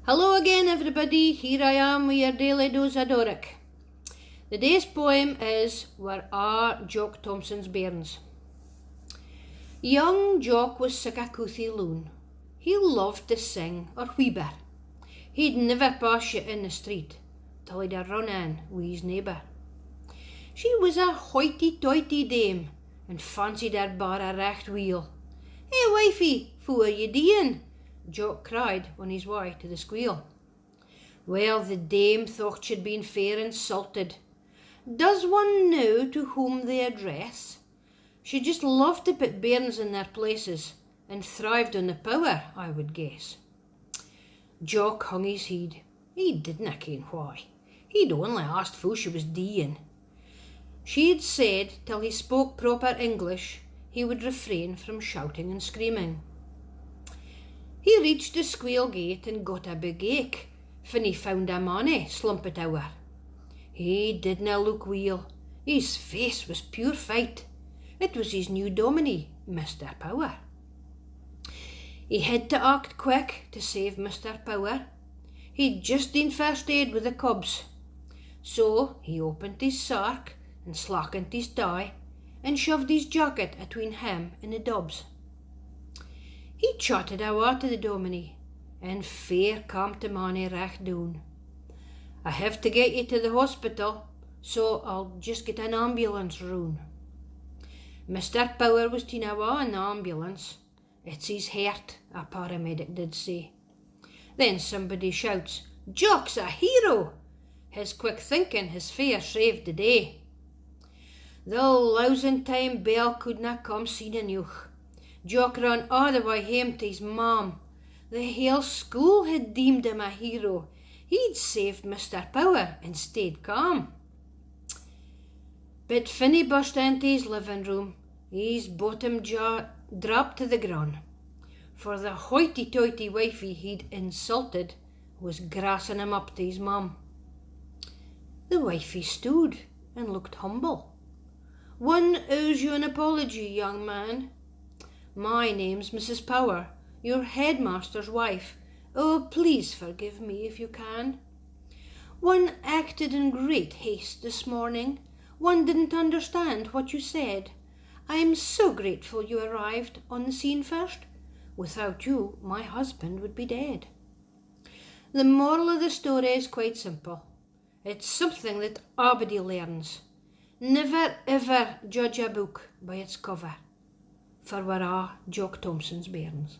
Hello again, everybody. Here I am with your daily dose of Doric. The day's poem is Where Are Jock Thomson's Bairns? Young Jock was sick of couthy loon. He loved to sing or wheeber. He'd never pass you in the street till he'd a run in with his neighbour. She was a hoity-toity dame and fancied her bar a recht wheel. "Hey, wifey, foo are you doing?" Jock cried on his way to the squeal. Well, the dame thought she'd been fair insulted. Does one know to whom they address? She just loved to put bairns in their places and thrived on the power, I would guess. Jock hung his head. He didna ken why. He'd only asked who she was doing. She'd said till he spoke proper English he would refrain from shouting and screaming. He reached the squeal gate and got a big ache, fin he found a manny slumpet ower. He didna look weel. His face was pure fight. It was his new dominie, Mr. Power. He had to act quick to save Mr. Power. He'd just done first aid with the cubs. So he opened his sark and slackened his tie and shoved his jacket atween him and the dubs. He chatted awa to the dominie and fair calmed the manny recht down. "I have to get you to the hospital, so I'll just get an ambulance round." Mr. Power was taen awa in the ambulance. "It's his heart," a paramedic did say. Then somebody shouts, "Jock's a hero!" His quick thinking has fair saved the day. The lousing time bell couldna come soon enough. Jock ran all the way home to his mam. The whole school had deemed him a hero. He'd saved Mr. Power and stayed calm. But fin he burst into his living room, his bottom jaw dropped to the ground, for the hoity-toity wifey he'd insulted was grassing him up to his mum. The wifey stood and looked humble. "One owes you an apology, young man. My name's Mrs. Power, your headmaster's wife. Oh, please forgive me if you can. One acted in great haste this morning. One didn't understand what you said. I'm so grateful you arrived on the scene first. Without you, my husband would be dead." The moral of the story is quite simple. It's something that everybody learns. Never ever judge a book by its cover. For where are Jock Thomson's bairns?